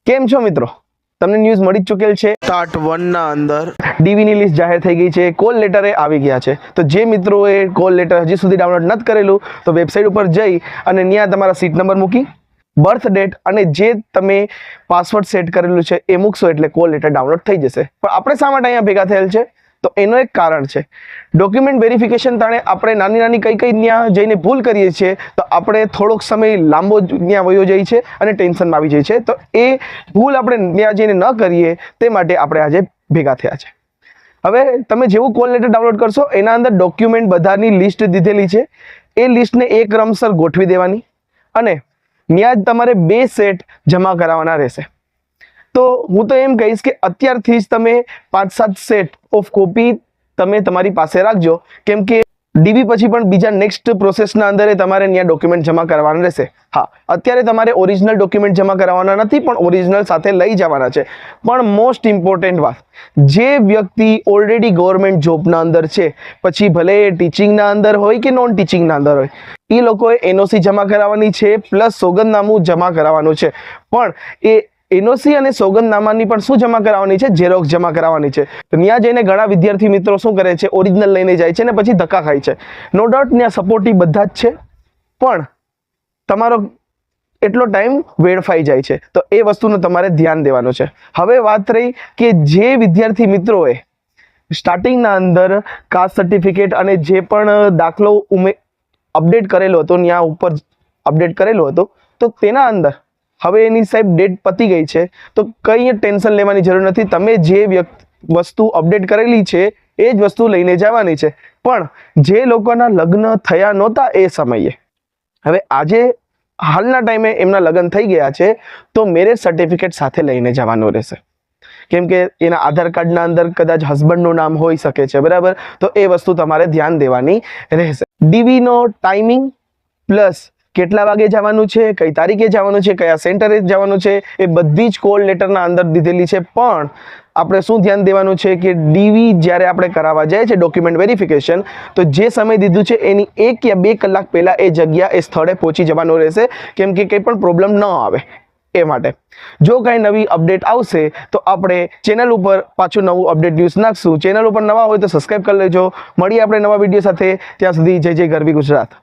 કેમ છો મિત્રો? તમને ન્યૂઝ મળી ચૂકેલ છે પાર્ટ 1 ના અંદર ડીવીની લિસ્ટ જાહેર થઈ ગઈ છે, કોલ લેટરે આવી ગયા છે. તો જે મિત્રોએ કોલ લેટર હજી સુધી ડાઉનલોડ નથી કરેલું તો વેબસાઇટ ઉપર જઈ અને ત્યાં તમારા સીટ નંબર મૂકી, બર્થ ડેટ અને જે તમે પાસવર્ડ સેટ કરેલું છે એ મૂકશો એટલે કોલ લેટર ડાઉનલોડ થઈ જશે. પણ આપણે શા માટે અહીંયા ભેગા થયેલ છે? તો એનો એક કારણ છે, ડોક્યુમેન્ટ વેરિફિકેશન તાણે આપણે નાની કઈ ત્યાં જઈને ભૂલ કરીએ છીએ તો આપણે થોડોક સમય લાંબો ત્યાં વયો જાય છે અને ટેન્શનમાં આવી જાય છે. તો એ ભૂલ આપણે ત્યાં જઈને ન કરીએ તે માટે આપણે આજે ભેગા થયા છે. હવે તમે જેવું કોલ લેટર ડાઉનલોડ કરશો એના અંદર ડોક્યુમેન્ટ બધાની લિસ્ટ દીધેલી છે. એ લિસ્ટને એક ક્રમસર ગોઠવી દેવાની અને ત્યાં જ તમારે 2 સેટ જમા કરાવવાના રહેશે. તો હું તો એમ કહીશ કે અત્યારથી જ તમે 5-7 સેટ ઓફ કોપી તમે તમારી પાસે રાખજો, કેમ કે ડીવી પછી પણ બીજા નેક્સ્ટ પ્રોસેસના અંદર તમારે ત્યાં ડોક્યુમેન્ટ જમા કરવાના રહેશે. હા, અત્યારે તમારે ઓરિજિનલ ડોક્યુમેન્ટ જમા કરાવવાના નથી, પણ ઓરિજિનલ સાથે લઈ જવાના છે. પણ મોસ્ટ ઇમ્પોર્ટન્ટ વાત, જે વ્યક્તિ ઓલરેડી ગવર્મેન્ટ જોબના અંદર છે, પછી ભલે ટીચિંગના અંદર હોય કે નોન ટીચિંગના અંદર હોય, એ લોકોએ એનઓસી જમા કરાવવાની છે પ્લસ સોગંદનામું જમા કરાવવાનું છે. પણ એ એનઓસી અને સોગંદનામાની પણ શું જમા કરાવવાની છે? ઝેરોક્સ જમા કરાવવાની છે. ત્યાં જઈને ઘણા વિદ્યાર્થી મિત્રો શું કરે છે, ઓરિજિનલ લઈને જાય છે ને પછી ધક્કા ખાય છે. નો ડાઉટ ત્યાં સપોર્ટિવ બધા જ છે, પણ તમારો એટલો ટાઈમ વેડફાઈ જાય છે. તો એ વસ્તુનું તમારે ધ્યાન દેવાનું છે. હવે વાત રહી કે જે વિદ્યાર્થી મિત્રોએ સ્ટાર્ટિંગના અંદર કાસ્ટ સર્ટિફિકેટ અને જે પણ દાખલો અપડેટ કરેલો હતો, ત્યાં ઉપર અપડેટ કરેલો હતો, તો તેના અંદર હવે એની સાહેબ ડેટ પતી ગઈ છે, તો કંઈ ટેન્શન લેવાની જરૂર નથી. તમે જે વસ્તુ અપડેટ કરેલી છે એ જ વસ્તુ લઈને જવાની છે. પણ જે લોકોના લગ્ન થયા નહોતા એ સમયે, હવે આજે હાલના ટાઈમે એમના લગ્ન થઈ ગયા છે, તો મેરેજ સર્ટિફિકેટ સાથે લઈને જવાનું રહેશે. કેમ કે એના આધાર કાર્ડના અંદર કદાચ હસબન્ડનું નામ હોઈ શકે છે, બરાબર? તો એ વસ્તુ તમારે ધ્યાન દેવાની રહેશે. ડીવીનો ટાઈમિંગ પ્લસ કેટલા વાગે જવાનું છે, કઈ તારીખે જવાનું છે, કયા સેન્ટરે જવાનું છે, એ બધી જ કોલ લેટરના અંદર દીધેલી છે. પણ આપણે શું ધ્યાન દેવાનું છે કે ડીવી જ્યારે આપણે કરાવવા જાય છે ડોક્યુમેન્ટ વેરિફિકેશન, તો જે સમય દીધું છે એની 1 યા 2 કલાક પહેલાં એ જગ્યા એ સ્થળે પહોંચી જવાનું રહેશે, કેમ કે કંઈ પણ પ્રોબ્લેમ ન આવે એ માટે. જો કાંઈ નવી અપડેટ આવશે તો આપણે ચેનલ ઉપર પાછું નવું અપડેટ ન્યૂઝ નાખશું. ચેનલ ઉપર નવા હોય તો સબસ્ક્રાઈબ કરી લેજો. મળીએ આપણે નવા વિડીયો સાથે. ત્યાં સુધી જય જય ગરવી ગુજરાત.